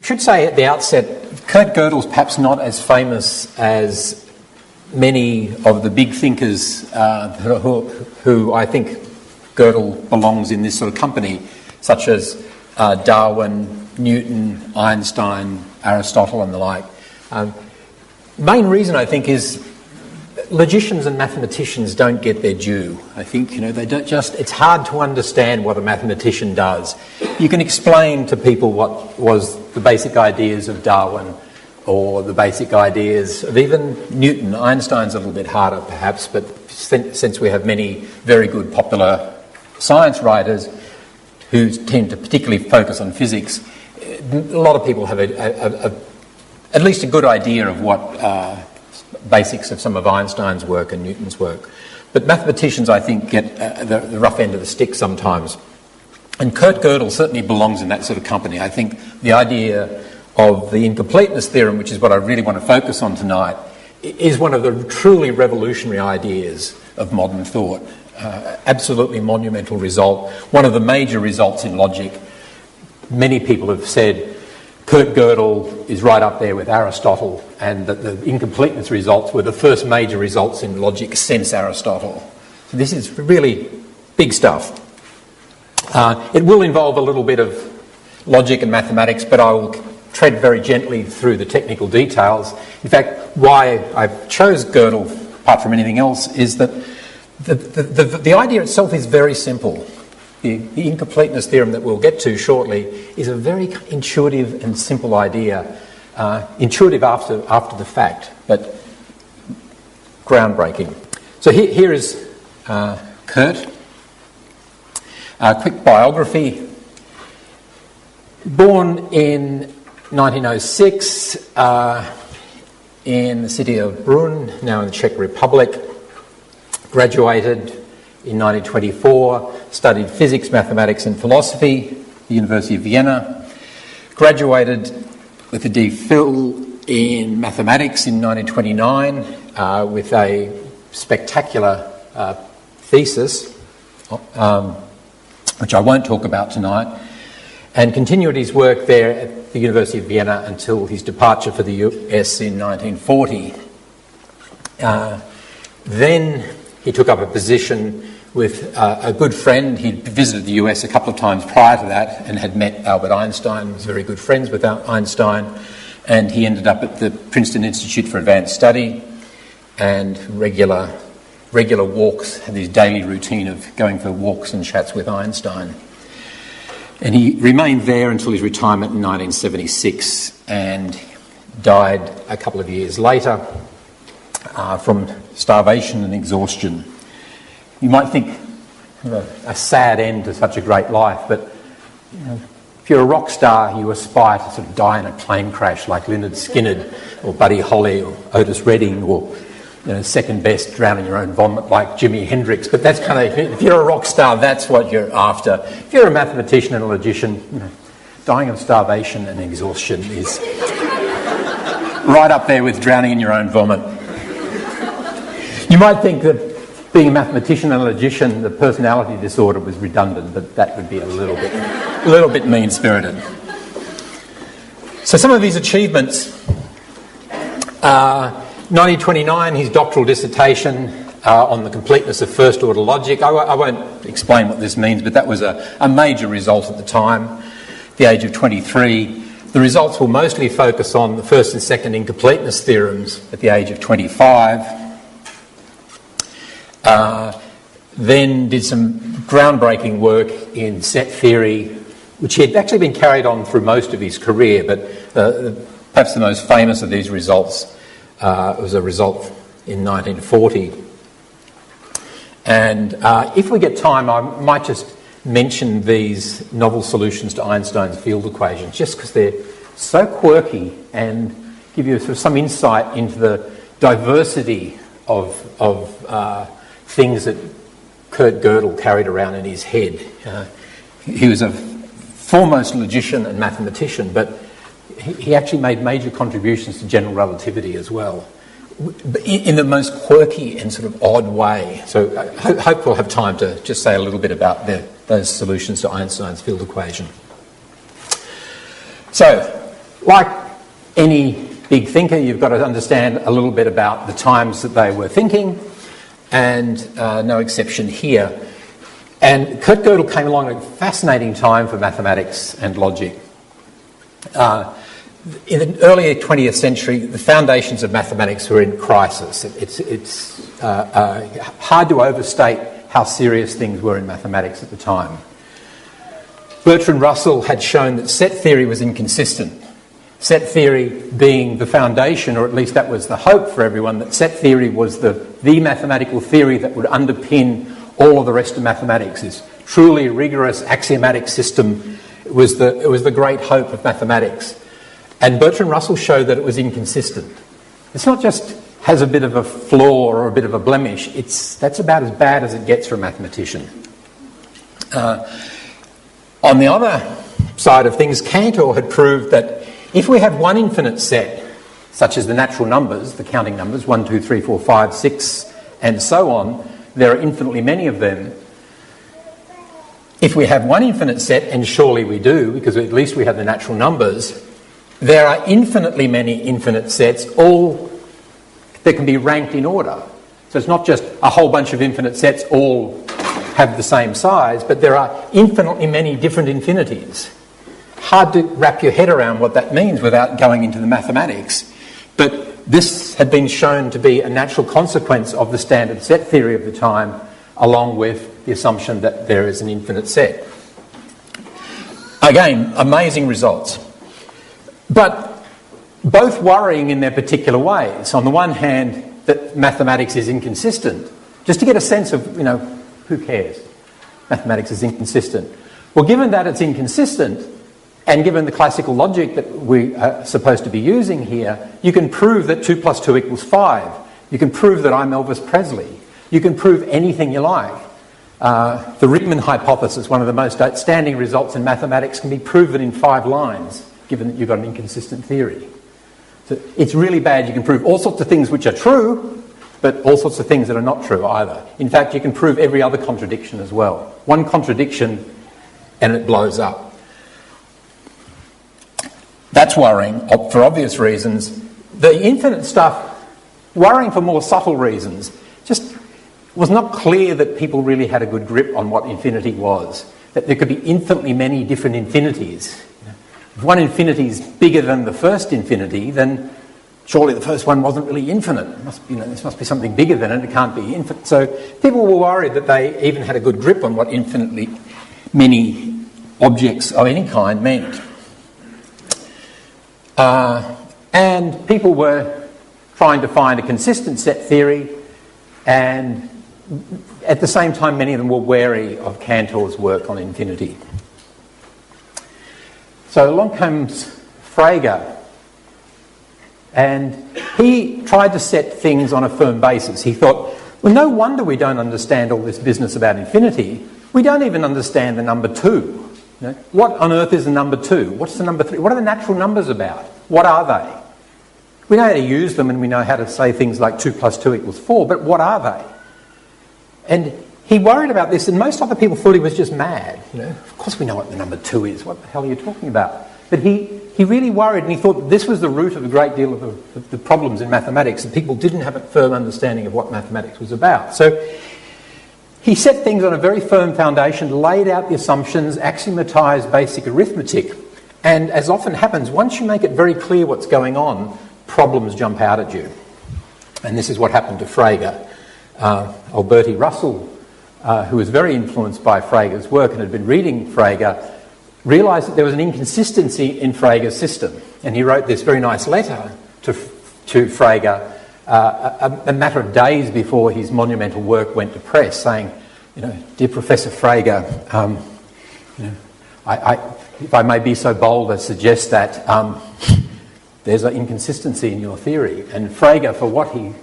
should say at the outset, Kurt Gödel's perhaps not as famous as many of the big thinkers who I think Gödel belongs in this sort of company, such as Darwin, Newton, Einstein, Aristotle and the like. Main reason, I think, is logicians and mathematicians don't get their due. I think, they don't it's hard to understand what a mathematician does. You can explain to people what was the basic ideas of Darwin or the basic ideas of even Newton. Einstein's a little bit harder, perhaps, but since we have many very good popular science writers who tend to particularly focus on physics, a lot of people have at least a good idea of what basics of some of Einstein's work and Newton's work. But mathematicians, I think, get the rough end of the stick sometimes. And Kurt Gödel certainly belongs in that sort of company. I think the idea of the incompleteness theorem, which is what I really want to focus on tonight, is one of the truly revolutionary ideas of modern thought. Absolutely monumental result. One of the major results in logic. Many people have said Kurt Gödel is right up there with Aristotle, and that the incompleteness results were the first major results in logic since Aristotle. So this is really big stuff. It will involve a little bit of logic and mathematics, but I will tread very gently through the technical details. In fact, why I chose Gödel, apart from anything else, is that the idea itself is very simple. The incompleteness theorem that we'll get to shortly is a very intuitive and simple idea. Intuitive after the fact, but groundbreaking. So here is Kurt. Quick biography. Born in 1906 in the city of Brunn, now in the Czech Republic. Graduated in 1924, studied physics, mathematics and philosophy at the University of Vienna. Graduated with a DPhil in mathematics in 1929 with a spectacular thesis, which I won't talk about tonight, and continued his work there at the University of Vienna until his departure for the US in 1940. Then he took up a position with a good friend. He'd visited the US a couple of times prior to that and had met Albert Einstein, was very good friends with Einstein, and he ended up at the Princeton Institute for Advanced Study, and regular walks, had his daily routine of going for walks and chats with Einstein. And he remained there until his retirement in 1976 and died a couple of years later from starvation and exhaustion. You might think a sad end to such a great life, but if you're a rock star, you aspire to sort of die in a plane crash like Lynyrd Skynyrd or Buddy Holly or Otis Redding, or second best, drown in your own vomit like Jimi Hendrix. But that's kind of, if you're a rock star, that's what you're after. If you're a mathematician and a logician, dying of starvation and exhaustion is right up there with drowning in your own vomit. You might think that being a mathematician and a logician, the personality disorder was redundant, but that would be a little bit mean-spirited. So some of his achievements. 1929, his doctoral dissertation on the completeness of first-order logic. I won't explain what this means, but that was a major result at the time, at the age of 23. The results will mostly focus on the first and second incompleteness theorems at the age of 25. Then did some groundbreaking work in set theory, which he had actually been carried on through most of his career, but perhaps the most famous of these results was a result in 1940. And if we get time, I might just mention these novel solutions to Einstein's field equations, just because they're so quirky and give you sort of some insight into the diversity of things that Kurt Gödel carried around in his head. He was a foremost logician and mathematician, but he actually made major contributions to general relativity as well, in the most quirky and sort of odd way. So I hope we'll have time to just say a little bit about those solutions to Einstein's field equation. So Like any big thinker, you've got to understand a little bit about the times that they were thinking, and no exception here. And Kurt Gödel came along at a fascinating time for mathematics and logic. In the early 20th century, the foundations of mathematics were in crisis. It's hard to overstate how serious things were in mathematics at the time. Bertrand Russell had shown that set theory was inconsistent. Set theory being the foundation, or at least that was the hope for everyone, that set theory was the mathematical theory that would underpin all of the rest of mathematics. This truly rigorous axiomatic system was the great hope of mathematics. And Bertrand Russell showed that it was inconsistent. It's not just has a bit of a flaw or a bit of a blemish. That's about as bad as it gets for a mathematician. On the other side of things, Cantor had proved that if we have one infinite set, such as the natural numbers, the counting numbers, 1, 2, 3, 4, 5, 6, and so on, there are infinitely many of them. If we have one infinite set, and surely we do, because at least we have the natural numbers, there are infinitely many infinite sets, all that can be ranked in order. So it's not just a whole bunch of infinite sets all have the same size, but there are infinitely many different infinities. Hard to wrap your head around what that means without going into the mathematics. But this had been shown to be a natural consequence of the standard set theory of the time, along with the assumption that there is an infinite set. Again, amazing results. But both worrying in their particular ways. On the one hand, that mathematics is inconsistent. Just to get a sense of, who cares? Mathematics is inconsistent. Well, given that it's inconsistent, and given the classical logic that we are supposed to be using here, you can prove that 2 plus 2 equals 5. You can prove that I'm Elvis Presley. You can prove anything you like. The Riemann hypothesis, one of the most outstanding results in mathematics, can be proven in 5 lines, given that you've got an inconsistent theory. So it's really bad. You can prove all sorts of things which are true, but all sorts of things that are not true either. In fact, you can prove every other contradiction as well. One contradiction and it blows up. That's worrying for obvious reasons. The infinite stuff, worrying for more subtle reasons. Just was not clear that people really had a good grip on what infinity was. That there could be infinitely many different infinities. If one infinity is bigger than the first infinity, then surely the first one wasn't really infinite. This must be something bigger than it. It can't be infinite. So people were worried that they even had a good grip on what infinitely many objects of any kind meant. And people were trying to find a consistent set theory, and at the same time many of them were wary of Cantor's work on infinity. So along comes Frege, and he tried to set things on a firm basis. He thought, well, no wonder we don't understand all this business about infinity. We don't even understand the number 2. What on earth is the number 2? What's the number 3? What are the natural numbers about? What are they? We know how to use them, and we know how to say things like 2 plus 2 equals 4, but what are they? And he worried about this, and most other people thought he was just mad. Of course we know what the number 2 is. What the hell are you talking about? But he really worried, and he thought this was the root of a great deal of the problems in mathematics, and people didn't have a firm understanding of what mathematics was about. So he set things on a very firm foundation, laid out the assumptions, axiomatized basic arithmetic, and as often happens, once you make it very clear what's going on, problems jump out at you. And this is what happened to Frege. Alberti Russell, who was very influenced by Frege's work and had been reading Frege, realised that there was an inconsistency in Frege's system. And he wrote this very nice letter to Frege a matter of days before his monumental work went to press, saying, Dear Professor Frege, if I may be so bold as suggest that there's an inconsistency in your theory. And Frege, for what he,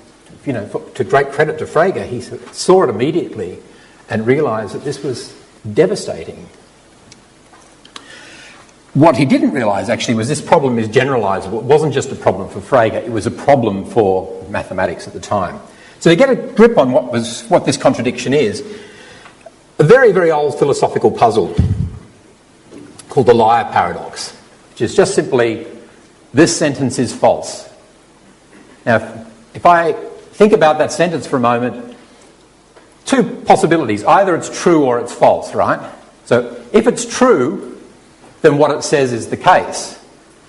to great credit to Frege, he saw it immediately and realised that this was devastating. What he didn't realise, actually, was this problem is generalisable. It wasn't just a problem for Frege, it was a problem for mathematics at the time. So to get a grip on what this contradiction is, a very, very old philosophical puzzle called the liar paradox, which is just simply this sentence is false. Now, if I think about that sentence for a moment, two possibilities. Either it's true or it's false, right? So if it's true, then what it says is the case.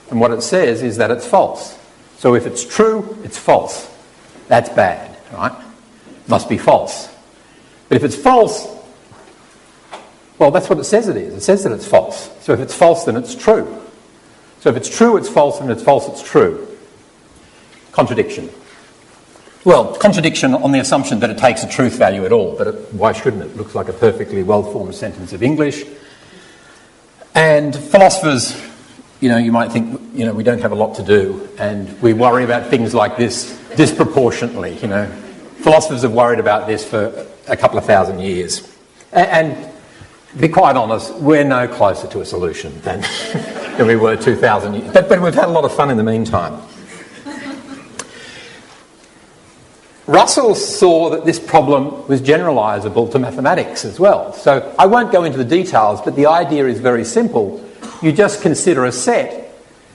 And what it says is that it's false. So if it's true, it's false. That's bad, right? Must be false. But if it's false, well, that's what it says it is. It says that it's false. So if it's false, then it's true. So if it's true, it's false, and if it's false, it's true. Contradiction. Well, contradiction on the assumption that it takes a truth value at all, but why shouldn't it? It looks like a perfectly well-formed sentence of English. And philosophers, you might think, we don't have a lot to do, and we worry about things like this disproportionately, Philosophers have worried about this for a couple of thousand years. And to be quite honest, we're no closer to a solution than we were 2,000 years. But we've had a lot of fun in the meantime. Russell saw that this problem was generalisable to mathematics as well. So I won't go into the details, but the idea is very simple. You just consider a set.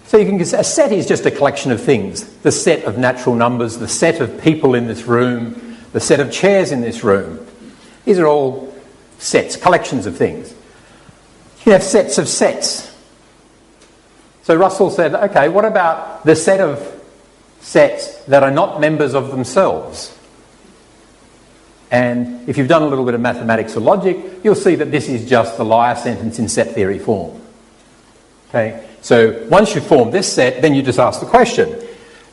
So a set is just a collection of things. The set of natural numbers, the set of people in this room, the set of chairs in this room. These are all sets, collections of things. You have sets of sets. So Russell said, okay, what about the set of sets that are not members of themselves? And if you've done a little bit of mathematics or logic, you'll see that this is just the liar sentence in set theory form. Okay, so once you form this set, then you just ask the question,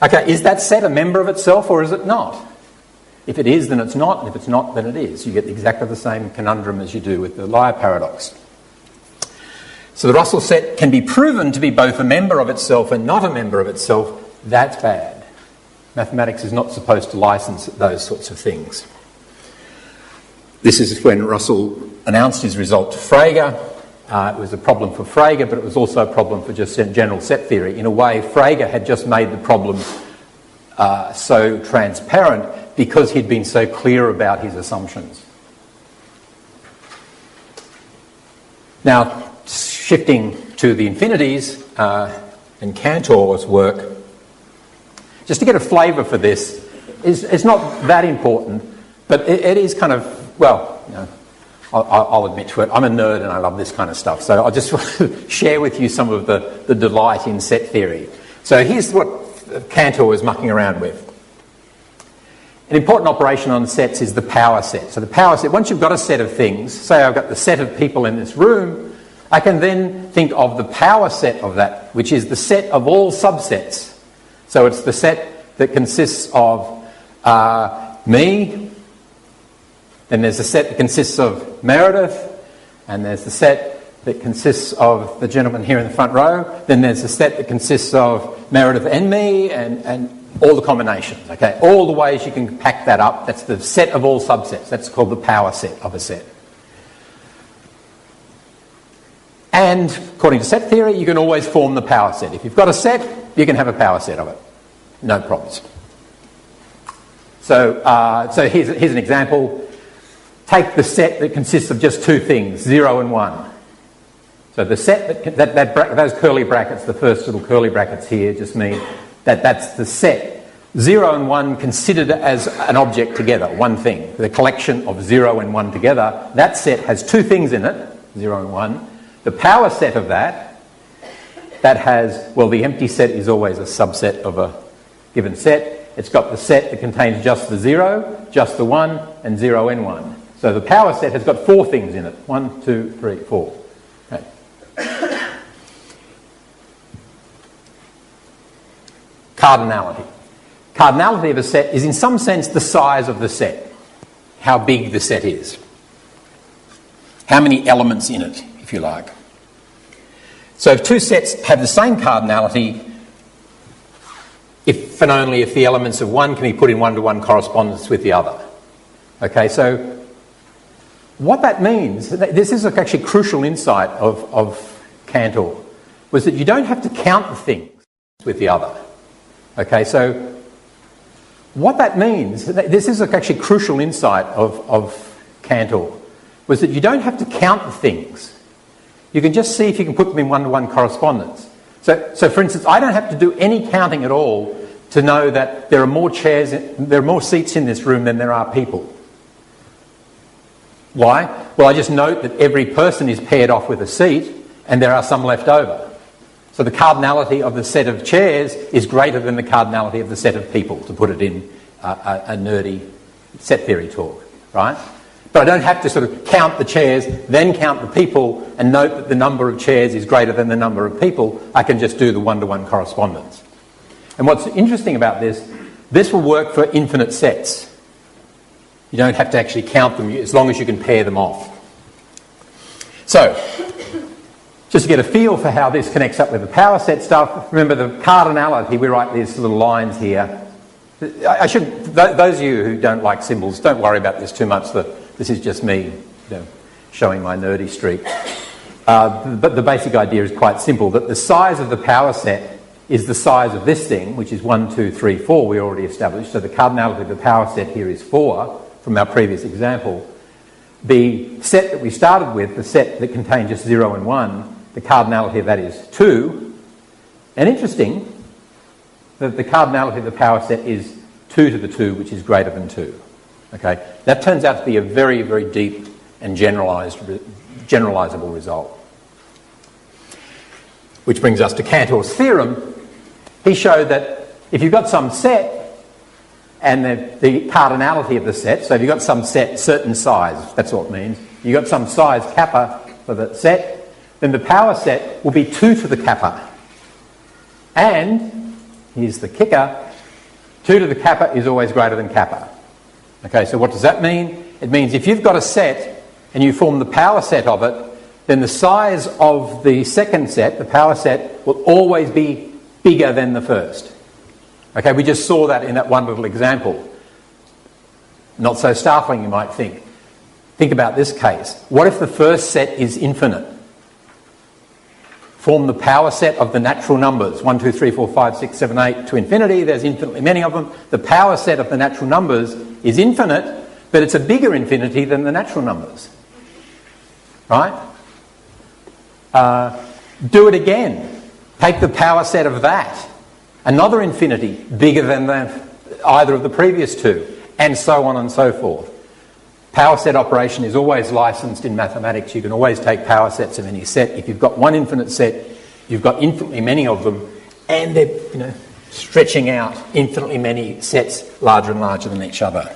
okay, is that set a member of itself or is it not? If it is, then it's not, and if it's not, then it is. You get exactly the same conundrum as you do with the liar paradox. So the Russell set can be proven to be both a member of itself and not a member of itself. That's bad. Mathematics is not supposed to license those sorts of things. This is when Russell announced his result to Frege. It was a problem for Frege, but it was also a problem for just general set theory. In a way, Frege had just made the problem so transparent because he'd been so clear about his assumptions. Now, shifting to the infinities and Cantor's work, just to get a flavour for this, it's not that important, but it is kind of, I'll admit to it, I'm a nerd and I love this kind of stuff, so I'll just share with you some of the delight in set theory. So here's what Cantor was mucking around with. An important operation on sets is the power set. So the power set, once you've got a set of things, say I've got the set of people in this room, I can then think of the power set of that, which is the set of all subsets. So it's the set that consists of me, then there's the set that consists of Meredith, and there's the set that consists of the gentleman here in the front row, then there's the set that consists of Meredith and me, and all the combinations, okay? All the ways you can pack that up, that's the set of all subsets. That's called the power set of a set. And according to set theory, you can always form the power set. If you've got a set, you can have a power set of it. No problems. So here's an example. Take the set that consists of just two things, 0 and 1. So the set those curly brackets, the first little curly brackets here, just mean that's the set. 0 and 1 considered as an object together, one thing. The collection of 0 and 1 together. That set has two things in it, 0 and 1. The power set of that has, the empty set is always a subset of a given set. It's got the set that contains just the 0, just the 1, and 0 and 1. So the power set has got four things in it. 1, 2, 3, 4. Okay. Cardinality. Cardinality of a set is in some sense the size of the set. How big the set is. How many elements in it, if you like. So if two sets have the same cardinality, if and only if the elements of one can be put in one-to-one correspondence with the other. Okay, so what that means, this is actually a crucial insight of Cantor, was that you don't have to count the things with the other. Okay, so what that means, this is actually a crucial insight of Cantor, was that you don't have to count the things. You can just see if you can put them in one-to-one correspondence. So for instance, I don't have to do any counting at all to know that there are more chairs, there are more seats in this room than there are people. Why? Well, I just note that every person is paired off with a seat and there are some left over. So the cardinality of the set of chairs is greater than the cardinality of the set of people, to put it in a nerdy set theory talk, right? But I don't have to sort of count the chairs, then count the people, and note that the number of chairs is greater than the number of people. I can just do the one-to-one correspondence. And what's interesting about this will work for infinite sets. You don't have to actually count them as long as you can pair them off. So, just to get a feel for how this connects up with the power set stuff, remember the cardinality, we write these little lines here. Those of you who don't like symbols, don't worry about this too much. This is just me, showing my nerdy streak. But the basic idea is quite simple, that the size of the power set is the size of this thing, which is 1, 2, 3, 4, we already established. So the cardinality of the power set here is 4 from our previous example. The set that we started with, the set that contained just 0 and 1, the cardinality of that is 2. And interesting that the cardinality of the power set is 2 to the 2, which is greater than 2. Okay, that turns out to be a very, very deep and generalisable result. Which brings us to Cantor's theorem. He showed that if you've got some set and the cardinality of the set, so if you've got some set certain size, that's what it means, you've got some size kappa for the set, then the power set will be 2 to the kappa. And, here's the kicker, 2 to the kappa is always greater than kappa. Okay, so what does that mean? It means if you've got a set and you form the power set of it, then the size of the second set, the power set, will always be bigger than the first. Okay, we just saw that in that one little example. Not so startling, you might think. Think about this case. What if the first set is infinite? Form the power set of the natural numbers, 1, 2, 3, 4, 5, 6, 7, 8, to infinity. There's infinitely many of them. The power set of the natural numbers is infinite, but it's a bigger infinity than the natural numbers. Right? Do it again. Take the power set of that. Another infinity, bigger than either of the previous two, and so on and so forth. Power set operation is always licensed in mathematics. You can always take power sets of any set. If you've got one infinite set, you've got infinitely many of them, and they're stretching out infinitely many sets larger and larger than each other.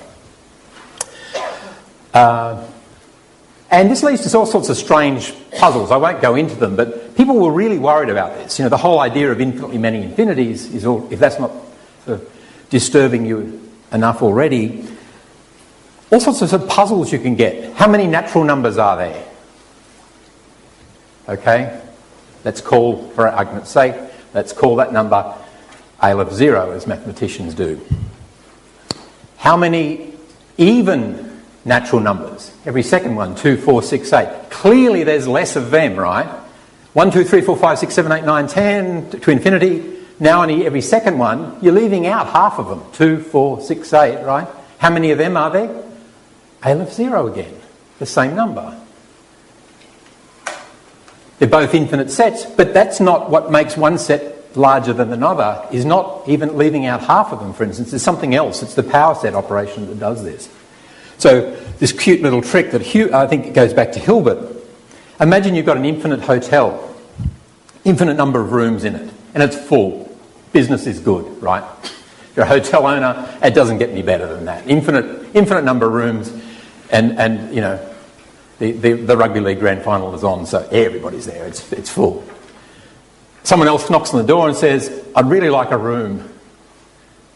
And this leads to all sorts of strange puzzles. I won't go into them, but people were really worried about this. The whole idea of infinitely many infinities is all, if that's not sort of disturbing you enough already, all sorts of puzzles you can get. How many natural numbers are there? Okay, let's call, for argument's sake, let's call that number Aleph 0, as mathematicians do. How many even natural numbers? Every second one, 2, 4, 6, 8. Clearly there's less of them, right? 1, 2, 3, 4, 5, 6, 7, 8, 9, 10 to infinity. Now only every second one, you're leaving out half of them. 2, 4, 6, 8, right? How many of them are there? Aleph 0 again, the same number. They're both infinite sets, but that's not what makes one set larger than another, is not even leaving out half of them, for instance. There's something else. It's the power set operation that does this. So this cute little trick that I think it goes back to Hilbert. Imagine you've got an infinite hotel, infinite number of rooms in it, and it's full. Business is good, right? If you're a hotel owner, it doesn't get any better than that. Infinite number of rooms, and the rugby league grand final is on, so everybody's there. It's full. Someone else knocks on the door and says, "I'd really like a room."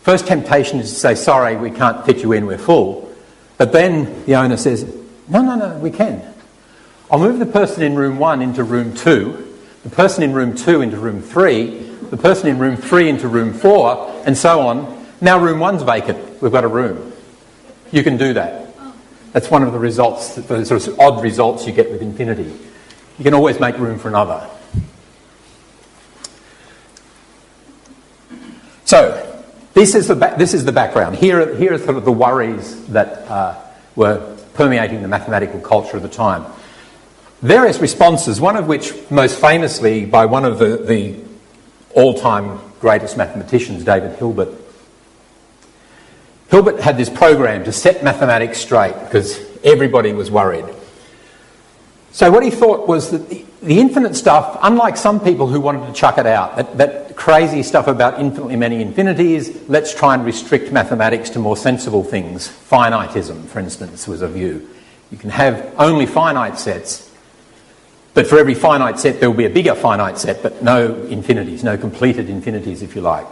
First temptation is to say, "Sorry, we can't fit you in. We're full." But then the owner says, No, we can. I'll move the person in room 1 into room 2, the person in room 2 into room 3, the person in room 3 into room 4, and so on. Now room 1's vacant. We've got a room. You can do that. That's one of the results, the sort of odd results you get with infinity. You can always make room for another. So, this is the background. Here are sort of the worries that were permeating the mathematical culture of the time. Various responses, one of which most famously by one of the all-time greatest mathematicians, David Hilbert. Hilbert had this program to set mathematics straight because everybody was worried. So what he thought was that the infinite stuff, unlike some people who wanted to chuck it out, that crazy stuff about infinitely many infinities, let's try and restrict mathematics to more sensible things. Finitism, for instance, was a view. You can have only finite sets, but for every finite set there will be a bigger finite set, but no infinities, no completed infinities, if you like.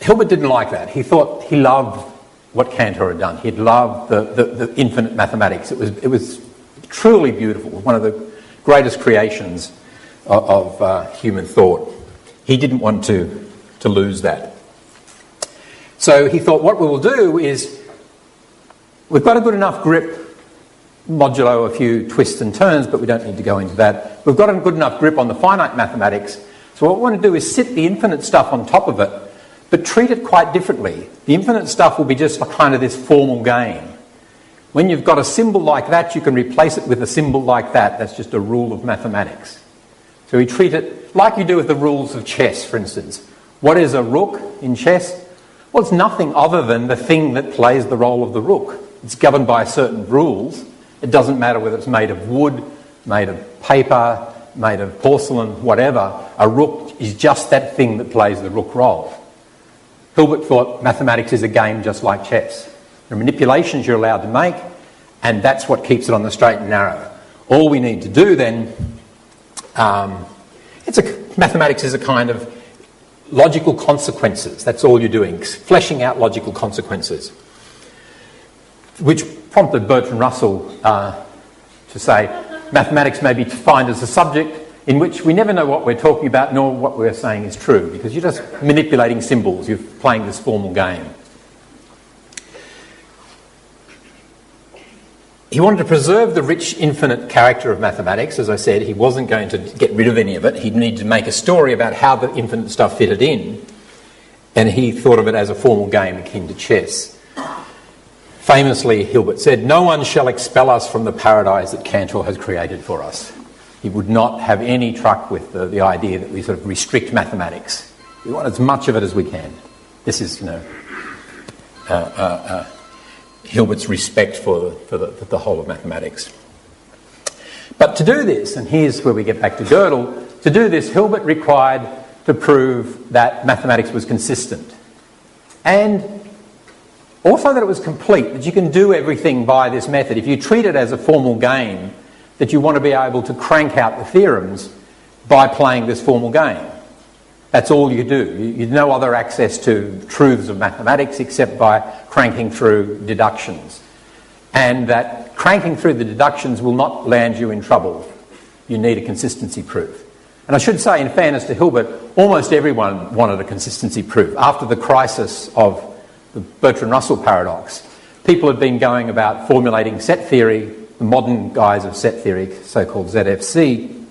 Hilbert didn't like that. He loved what Cantor had done. He'd loved the infinite mathematics. It was truly beautiful, one of the greatest creations of human thought. He didn't want to lose that. So he thought, what we will do is, we've got a good enough grip, modulo a few twists and turns, but we don't need to go into that. We've got a good enough grip on the finite mathematics, so what we want to do is sit the infinite stuff on top of it, but treat it quite differently. The infinite stuff will be just kind of this formal game. When you've got a symbol like that, you can replace it with a symbol like that. That's just a rule of mathematics. So we treat it like you do with the rules of chess, for instance. What is a rook in chess? Well, it's nothing other than the thing that plays the role of the rook. It's governed by certain rules. It doesn't matter whether it's made of wood, made of paper, made of porcelain, whatever. A rook is just that thing that plays the rook role. Hilbert thought mathematics is a game just like chess. There are manipulations you're allowed to make, and that's what keeps it on the straight and narrow. All we need to do then, mathematics is a kind of logical consequences. That's all you're doing, fleshing out logical consequences. Which prompted Bertrand Russell to say, mathematics may be defined as a subject in which we never know what we're talking about nor what we're saying is true, because you're just manipulating symbols, you're playing this formal game. He wanted to preserve the rich, infinite character of mathematics. As I said, he wasn't going to get rid of any of it. He'd need to make a story about how the infinite stuff fitted in, and he thought of it as a formal game akin to chess. Famously, Hilbert said, "No one shall expel us from the paradise that Cantor has created for us." He would not have any truck with the idea that we sort of restrict mathematics. We want as much of it as we can. This is, Hilbert's respect for the whole of mathematics. But to do this, and here's where we get back to Godel, to do this, Hilbert required to prove that mathematics was consistent. And also that it was complete, that you can do everything by this method. If you treat it as a formal game, that you want to be able to crank out the theorems by playing this formal game. That's all you do. You have no other access to truths of mathematics except by cranking through deductions. And that cranking through the deductions will not land you in trouble. You need a consistency proof. And I should say, in fairness to Hilbert, almost everyone wanted a consistency proof. After the crisis of the Bertrand Russell paradox, people had been going about formulating set theory, the modern guise of set theory, so-called ZFC,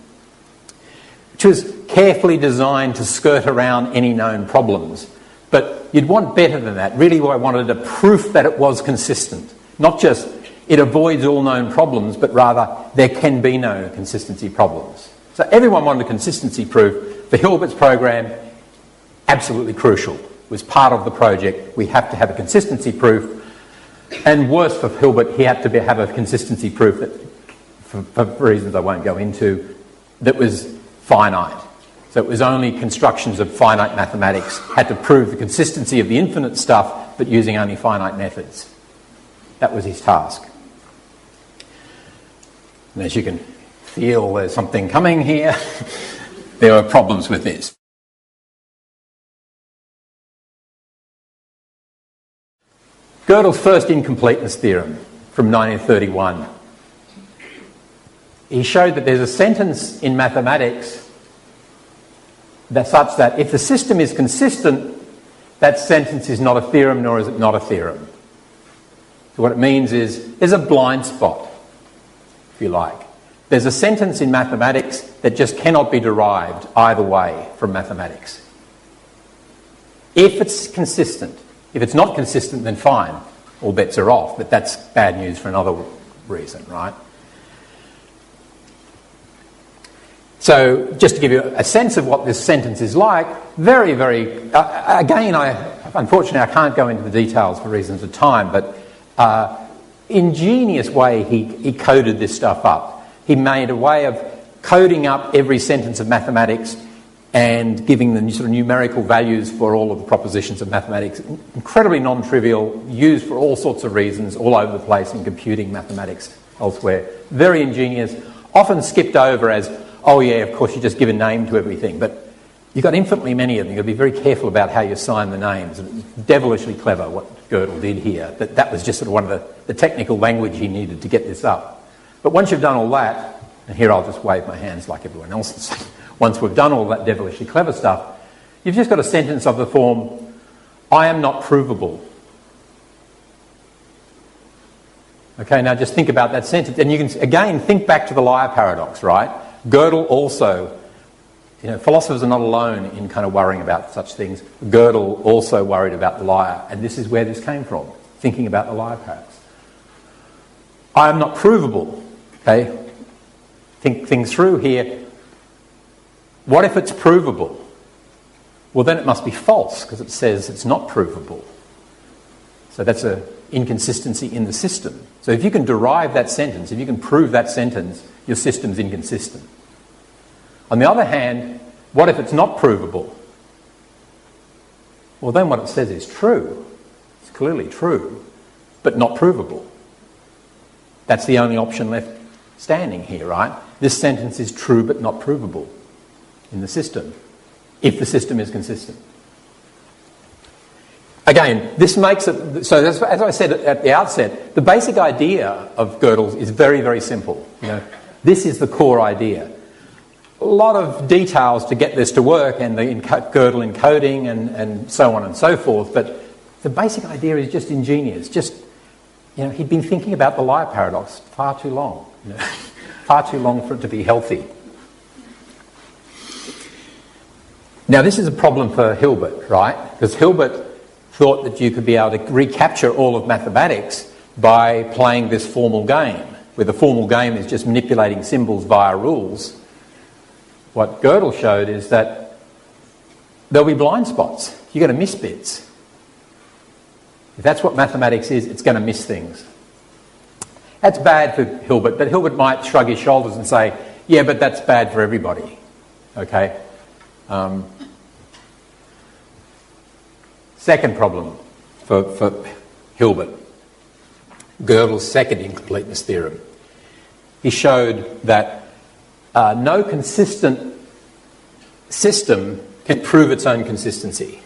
which was carefully designed to skirt around any known problems. But you'd want better than that. Really, I wanted a proof that it was consistent. Not just it avoids all known problems, but rather there can be no consistency problems. So everyone wanted a consistency proof. For Hilbert's program, absolutely crucial. It was part of the project. We have to have a consistency proof. And worse for Hilbert, he had to have a consistency proof that, for reasons I won't go into, that was finite. So it was only constructions of finite mathematics, had to prove the consistency of the infinite stuff, but using only finite methods. That was his task. And as you can feel, there's something coming here. There were problems with this. Gödel's first incompleteness theorem from 1931. He showed that there's a sentence in mathematics that's such that if the system is consistent, that sentence is not a theorem, nor is it not a theorem. So what it means is there's a blind spot, if you like. There's a sentence in mathematics that just cannot be derived either way from mathematics. If it's consistent. If it's not consistent, then fine, all bets are off, but that's bad news for another reason, right? So just to give you a sense of what this sentence is like, very, very... again, unfortunately, I can't go into the details for reasons of time, but ingenious way he coded this stuff up. He made a way of coding up every sentence of mathematics and giving them sort of numerical values for all of the propositions of mathematics. Incredibly non-trivial, used for all sorts of reasons all over the place in computing mathematics elsewhere. Very ingenious, often skipped over as, oh yeah, of course you just give a name to everything, but you've got infinitely many of them. You've got to be very careful about how you assign the names. And devilishly clever what Godel did here. That was just sort of one of the technical language he needed to get this up. But once you've done all that, and here I'll just wave my hands like everyone else and say, once we've done all that devilishly clever stuff, you've just got a sentence of the form, I am not provable. Okay, now just think about that sentence. And you can, again, think back to the liar paradox, right? Godel also, philosophers are not alone in kind of worrying about such things. Godel also worried about the liar. And this is where this came from, thinking about the liar paradox. I am not provable. Okay, think things through here. What if it's provable? Well, then it must be false because it says it's not provable. So that's an inconsistency in the system. So if you can derive that sentence, if you can prove that sentence, your system's inconsistent. On the other hand, what if it's not provable? Well, then what it says is true. It's clearly true, but not provable. That's the only option left standing here, right? This sentence is true but not provable in the system, if the system is consistent. Again, this makes it... So as I said at the outset, the basic idea of Gödel's is very, very simple. This is the core idea. A lot of details to get this to work, and the Gödel encoding and so on and so forth, but the basic idea is just ingenious. He'd been thinking about the liar paradox far too long. Far too long for it to be healthy. Now, this is a problem for Hilbert, right? Because Hilbert thought that you could be able to recapture all of mathematics by playing this formal game, where the formal game is just manipulating symbols via rules. What Godel showed is that there'll be blind spots. You're going to miss bits. If that's what mathematics is, it's going to miss things. That's bad for Hilbert, but Hilbert might shrug his shoulders and say, yeah, but that's bad for everybody. Okay? Second problem for Hilbert, Gödel's second incompleteness theorem. He showed that no consistent system can prove its own consistency.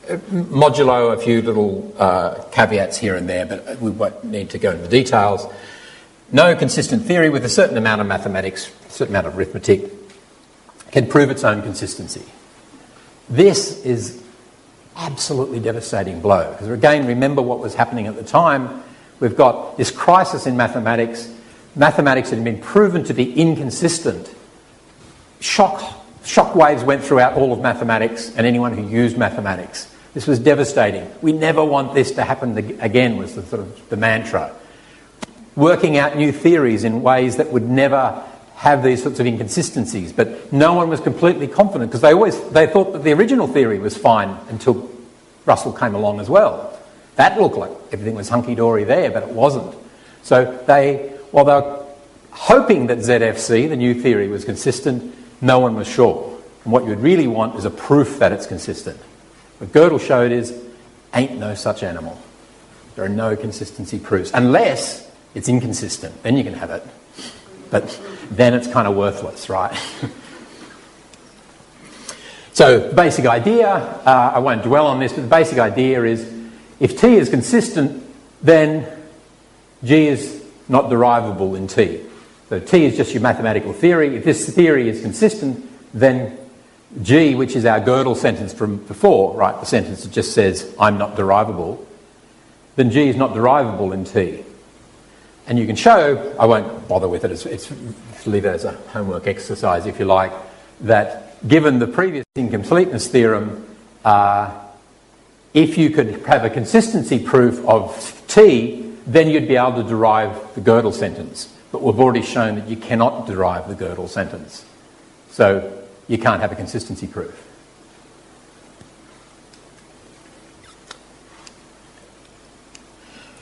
Modulo a few little caveats here and there, but we won't need to go into the details. No consistent theory with a certain amount of mathematics, a certain amount of arithmetic, can prove its own consistency. This is absolutely devastating blow. Because again, remember what was happening at the time. We've got this crisis in mathematics. Mathematics had been proven to be inconsistent. Shock waves went throughout all of mathematics and anyone who used mathematics. This was devastating. We never want this to happen again, was the sort of the mantra. Working out new theories in ways that would never have these sorts of inconsistencies, but no one was completely confident because they thought that the original theory was fine until Russell came along as well. That looked like everything was hunky-dory there, but it wasn't. So while they were hoping that ZFC, the new theory, was consistent, no one was sure. And what you would really want is a proof that it's consistent. What Godel showed is, ain't no such animal. There are no consistency proofs, unless it's inconsistent. Then you can have it. But then it's kind of worthless, right? So the basic idea, I won't dwell on this, but the basic idea is if T is consistent, then G is not derivable in T. So T is just your mathematical theory. If this theory is consistent, then G, which is our Gödel sentence from before, right, the sentence that just says, I'm not derivable, then G is not derivable in T. And you can show, I won't bother with it, it's leave it as a homework exercise if you like, that given the previous incompleteness theorem, if you could have a consistency proof of T, then you'd be able to derive the Gödel sentence. But we've already shown that you cannot derive the Gödel sentence. So you can't have a consistency proof.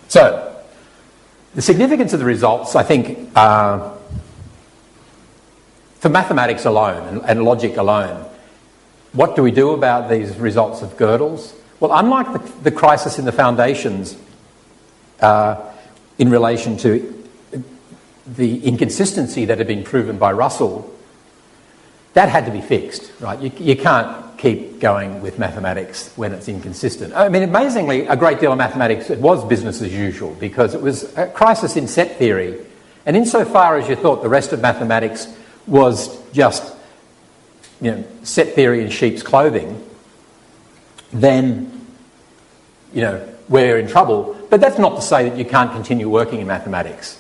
So the significance of the results, I think, for mathematics alone and logic alone, what do we do about these results of Gödel's? Well, unlike the crisis in the foundations in relation to the inconsistency that had been proven by Russell, that had to be fixed, right? You can't keep going with mathematics when it's inconsistent. I mean, amazingly, a great deal of mathematics, it was business as usual because it was a crisis in set theory. And insofar as you thought the rest of mathematics was just, set theory in sheep's clothing, then, we're in trouble. But that's not to say that you can't continue working in mathematics.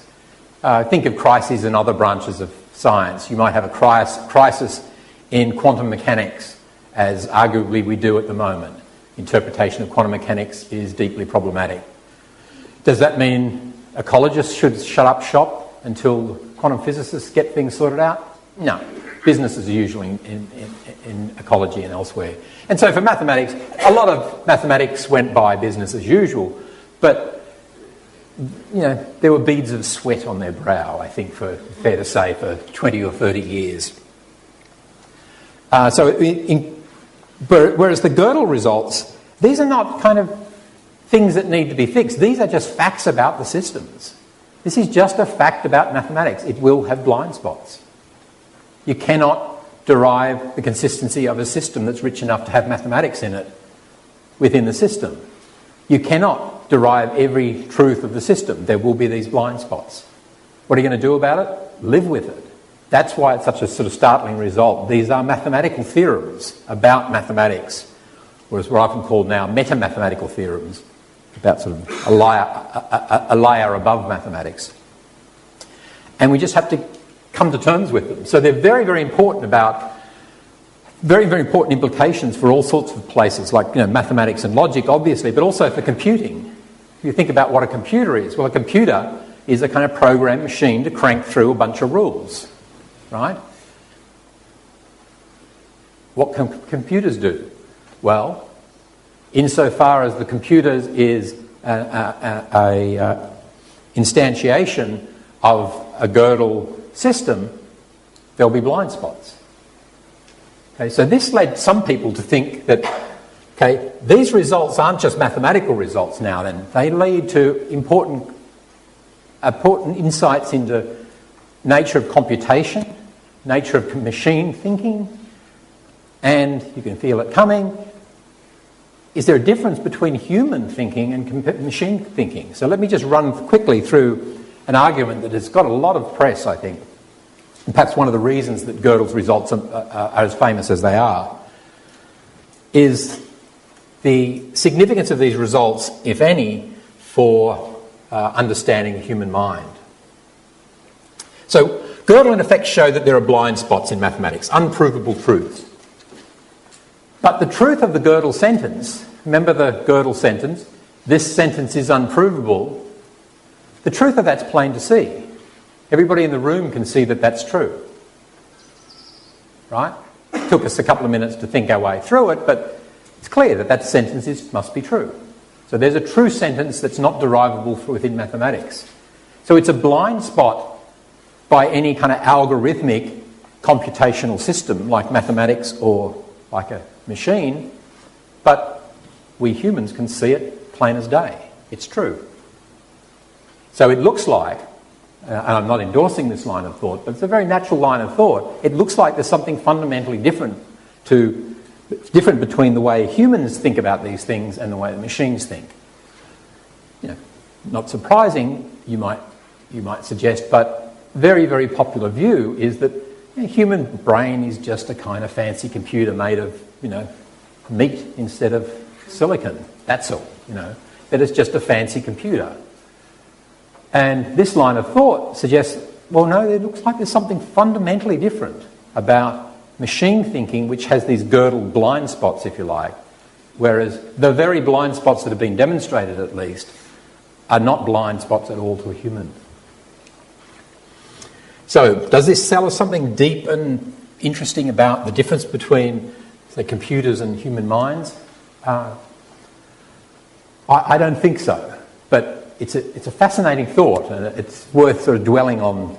Think of crises in other branches of science. You might have a crisis in quantum mechanics, as arguably we do at the moment. Interpretation of quantum mechanics is deeply problematic. Does that mean ecologists should shut up shop until quantum physicists get things sorted out? No. Business as usual in ecology and elsewhere. And so for mathematics, a lot of mathematics went by business as usual, but there were beads of sweat on their brow, I think, fair to say, for 20 or 30 years. Whereas the Gödel results, these are not kind of things that need to be fixed. These are just facts about the systems. This is just a fact about mathematics. It will have blind spots. You cannot derive the consistency of a system that's rich enough to have mathematics in it within the system. You cannot derive every truth of the system. There will be these blind spots. What are you going to do about it? Live with it. That's why it's such a sort of startling result. These are mathematical theorems about mathematics, or as we're often called now, meta-mathematical theorems, about sort of a layer above mathematics. And we just have to come to terms with them. So they're very, very important very, very important implications for all sorts of places, like mathematics and logic, obviously, but also for computing. If you think about what a computer is, well, a computer is a kind of program machine to crank through a bunch of rules, right? What can computers do? Well, insofar as the computer is a instantiation of a Gödel system, there'll be blind spots. Okay, so this led some people to think that, these results aren't just mathematical results now then. They lead to important insights into nature of computation, nature of machine thinking, and you can feel it coming. Is there a difference between human thinking and machine thinking? So let me just run quickly through an argument that has got a lot of press, I think. And perhaps one of the reasons that Gödel's results are as famous as they are is the significance of these results, if any, for understanding the human mind. So Gödel in effect showed that there are blind spots in mathematics, unprovable truths. But the truth of the Gödel sentence, remember the Gödel sentence, this sentence is unprovable, the truth of that's plain to see. Everybody in the room can see that that's true. Right? It took us a couple of minutes to think our way through it, but it's clear that that sentence must be true. So there's a true sentence that's not derivable within mathematics. So it's a blind spot by any kind of algorithmic computational system like mathematics or like a machine, but we humans can see it plain as day. It's true. So it looks like, and I'm not endorsing this line of thought, but it's a very natural line of thought. It looks like there's something fundamentally different between the way humans think about these things and the way the machines think. Not surprising, you might suggest, but very, very popular view is that the human brain is just a kind of fancy computer made of, meat instead of silicon. That's all, that it's just a fancy computer. And this line of thought suggests, well, no, it looks like there's something fundamentally different about machine thinking, which has these Gödel blind spots, if you like, whereas the very blind spots that have been demonstrated, at least, are not blind spots at all to a human. So, does this tell us something deep and interesting about the difference between, say, computers and human minds? I don't think so, but it's a fascinating thought, and it's worth sort of dwelling on,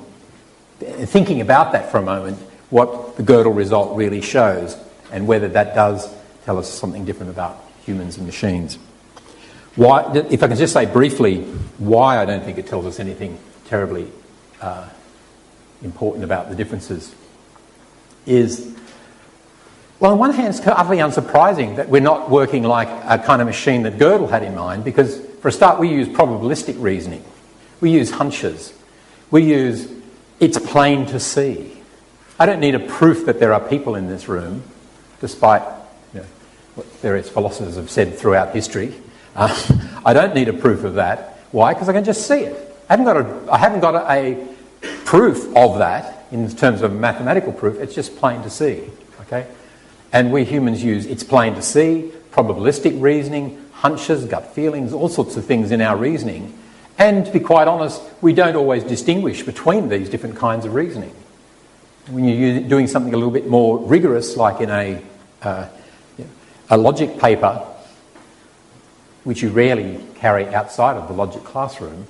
thinking about that for a moment, what the Godel result really shows, and whether that does tell us something different about humans and machines. Why, if I can just say briefly why I don't think it tells us anything terribly important about the differences, is, well, on one hand, it's utterly unsurprising that we're not working like a kind of machine that Godel had in mind, because for a start we use probabilistic reasoning, we use hunches, we use it's plain to see. I don't need a proof that there are people in this room, despite what various philosophers have said throughout history. I don't need a proof of that. Why? Because I can just see it. I haven't got a proof of that in terms of mathematical proof. It's just plain to see. Okay, and we humans use it's plain to see, probabilistic reasoning, hunches, gut feelings, all sorts of things in our reasoning. And to be quite honest, we don't always distinguish between these different kinds of reasoning. When you're doing something a little bit more rigorous, like in a logic paper, which you rarely carry outside of the logic classroom,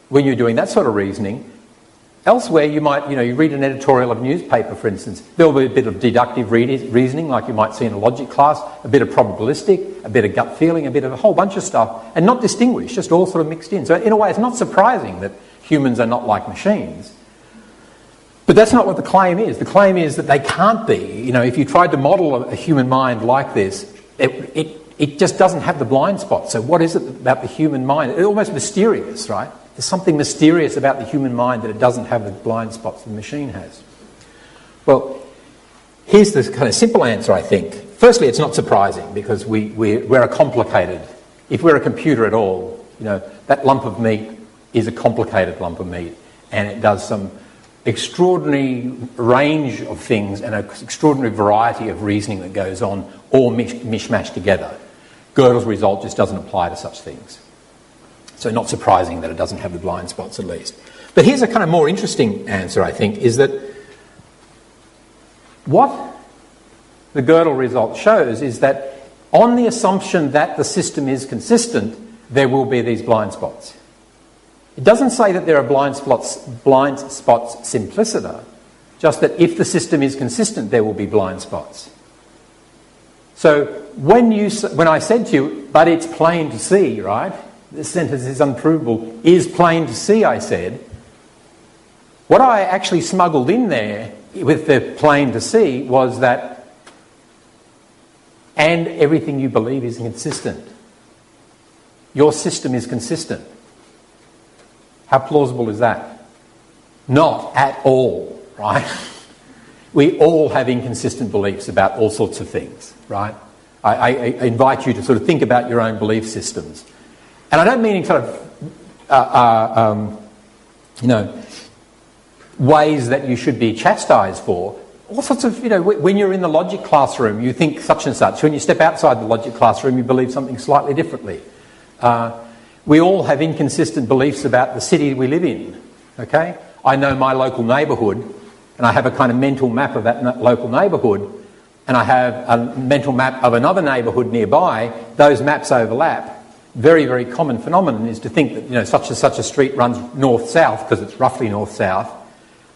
when you're doing that sort of reasoning, elsewhere you might, you read an editorial of a newspaper, for instance, there'll be a bit of deductive reasoning, like you might see in a logic class, a bit of probabilistic, a bit of gut feeling, a bit of a whole bunch of stuff, and not distinguished, just all sort of mixed in. So in a way, it's not surprising that humans are not like machines. But that's not what the claim is. The claim is that they can't be. If you tried to model a human mind like this, it just doesn't have the blind spot. So what is it about the human mind? It's almost mysterious, right? There's something mysterious about the human mind that it doesn't have the blind spots the machine has. Well, here's the kind of simple answer, I think. Firstly, it's not surprising, because we're a complicated... If we're a computer at all, that lump of meat is a complicated lump of meat, and it does some extraordinary range of things and an extraordinary variety of reasoning that goes on, all mishmashed together. Gödel's result just doesn't apply to such things. So not surprising that it doesn't have the blind spots, at least. But here's a kind of more interesting answer, I think, is that what the Godel result shows is that on the assumption that the system is consistent, there will be these blind spots. It doesn't say that there are blind spots simpliciter, just that if the system is consistent, there will be blind spots. So when I said to you, but it's plain to see, right? This sentence is unprovable, is plain to see, I said. What I actually smuggled in there with the plain to see was that, and everything you believe is consistent. Your system is consistent. How plausible is that? Not at all, right? We all have inconsistent beliefs about all sorts of things, right? I invite you to sort of think about your own belief systems. And I don't mean in sort of, ways that you should be chastised for. All sorts of, when you're in the logic classroom, you think such and such. When you step outside the logic classroom, you believe something slightly differently. We all have inconsistent beliefs about the city we live in, okay? I know my local neighbourhood, and I have a kind of mental map of that local neighbourhood, and I have a mental map of another neighbourhood nearby. Those maps overlap. Very, very common phenomenon is to think that, such and such a street runs north-south, because it's roughly north-south,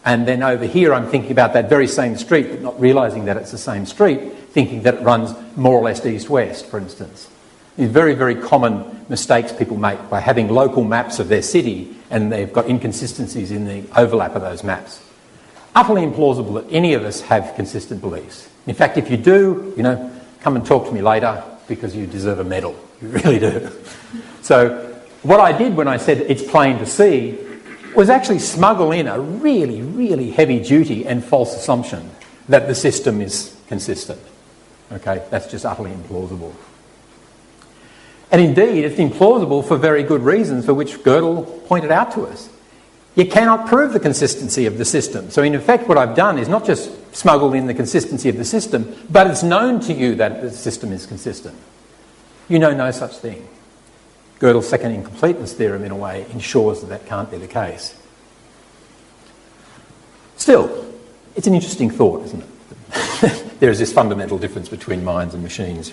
and then over here I'm thinking about that very same street, but not realising that it's the same street, thinking that it runs more or less east-west, for instance. These very, very common mistakes people make by having local maps of their city, and they've got inconsistencies in the overlap of those maps. Utterly implausible that any of us have consistent beliefs. In fact, if you do, come and talk to me later, because you deserve a medal. You really do. So what I did when I said it's plain to see was actually smuggle in a really, really heavy duty and false assumption that the system is consistent. Okay, that's just utterly implausible. And indeed, it's implausible for very good reasons, for which Godel pointed out to us. You cannot prove the consistency of the system. So in effect, what I've done is not just smuggle in the consistency of the system, but it's known to you that the system is consistent. You know no such thing. Gödel's second incompleteness theorem, in a way, ensures that that can't be the case. Still, It's an interesting thought, isn't it? There is this fundamental difference between minds and machines.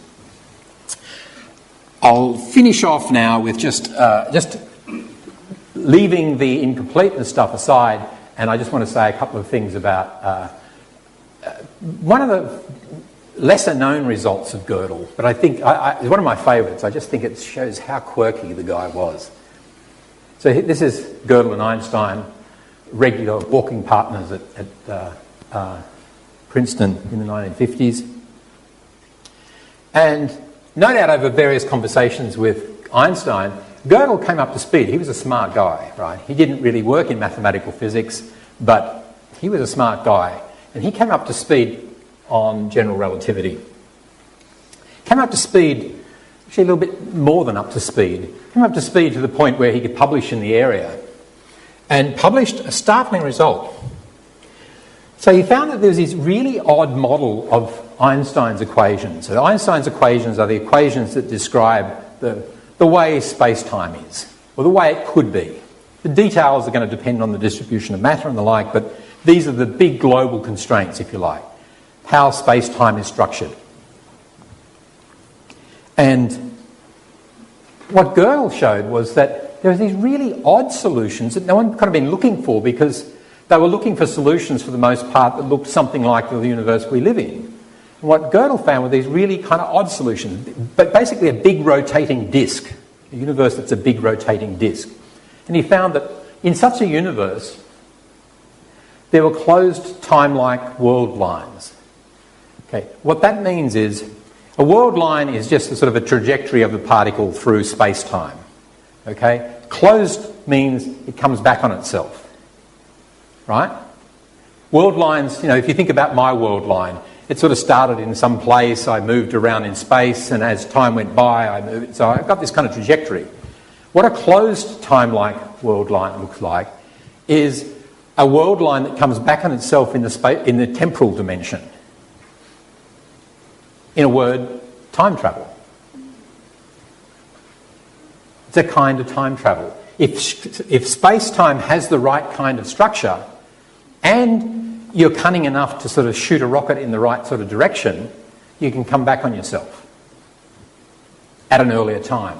I'll finish off now with just leaving the incompleteness stuff aside, and I just want to say a couple of things about one of the lesser-known results of Godel, but I think it's one of my favourites. I just think it shows how quirky the guy was. So this is Godel and Einstein, regular walking partners at Princeton in the 1950s. And no doubt over various conversations with Einstein, Godel came up to speed. He was a smart guy, right? He didn't really work in mathematical physics, but he was a smart guy. And he came up to speed on general relativity. Came up to speed, actually a little bit more than up to speed. Came up to speed to the point where he could publish in the area. And published a startling result. So he found that there was this really odd model of Einstein's equations. So Einstein's equations are the equations that describe the way space-time is, or the way it could be. The details are going to depend on the distribution of matter and the like, but these are the big global constraints, if you like, how space-time is structured. And what Godel showed was that there were these really odd solutions that no one could have been looking for, because they were looking for solutions for the most part that looked something like the universe we live in. And what Godel found were these really kind of odd solutions, but basically a big rotating disk, a universe that's a big rotating disk. And he found that in such a universe, there were closed time-like world lines. Okay, what that means is a world line is just a sort of a trajectory of the particle through space-time. Okay, closed means it comes back on itself. Right? World lines, if you think about my world line, it sort of started in some place, I moved around in space, and as time went by, I moved. So I've got this kind of trajectory. What a closed time-like world line looks like is a world line that comes back on itself in the temporal dimension. In a word, time travel. It's a kind of time travel. If space-time has the right kind of structure, and you're cunning enough to sort of shoot a rocket in the right sort of direction, you can come back on yourself at an earlier time.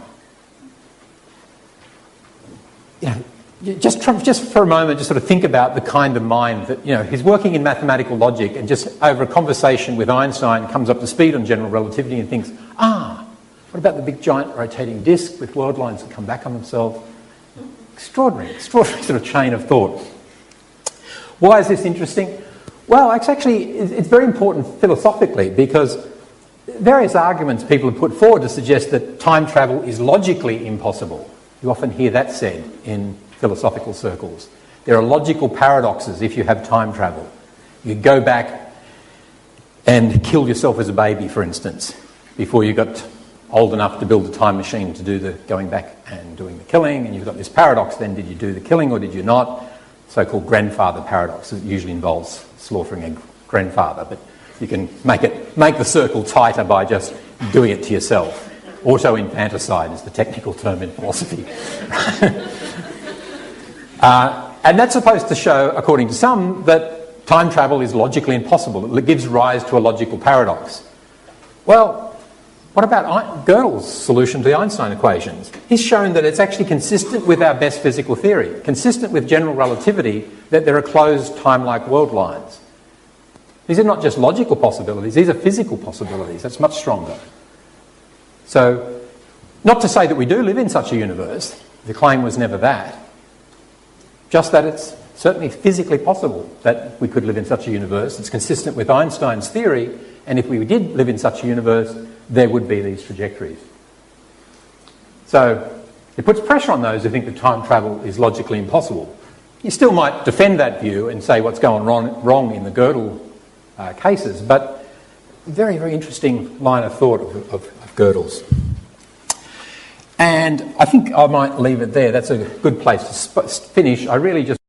Just for a moment, just sort of think about the kind of mind that, he's working in mathematical logic, and just over a conversation with Einstein comes up to speed on general relativity and thinks, what about the big giant rotating disk with world lines that come back on themselves? Extraordinary sort of chain of thought. Why is this interesting? Well, it's very important philosophically, because various arguments people have put forward to suggest that time travel is logically impossible. You often hear that said in philosophical circles. There are logical paradoxes if you have time travel. You go back and kill yourself as a baby, for instance, before you got old enough to build a time machine to do the going back and doing the killing, and you've got this paradox then, did you do the killing or did you not? So-called grandfather paradox. It usually involves slaughtering a grandfather, but you can make the circle tighter by just doing it to yourself. Auto-infanticide is the technical term in philosophy. And that's supposed to show, according to some, that time travel is logically impossible. It gives rise to a logical paradox. Well, what about Gödel's solution to the Einstein equations? He's shown that it's actually consistent with our best physical theory, consistent with general relativity, that there are closed time-like world lines. These are not just logical possibilities, these are physical possibilities. That's much stronger. So, not to say that we do live in such a universe, the claim was never that, just that it's certainly physically possible that we could live in such a universe. It's consistent with Einstein's theory, and if we did live in such a universe, there would be these trajectories. So it puts pressure on those who think that time travel is logically impossible. You still might defend that view and say what's going wrong in the Godel cases, but very, very interesting line of thought of Gödel's. And I think I might leave it there. That's a good place to finish. I really just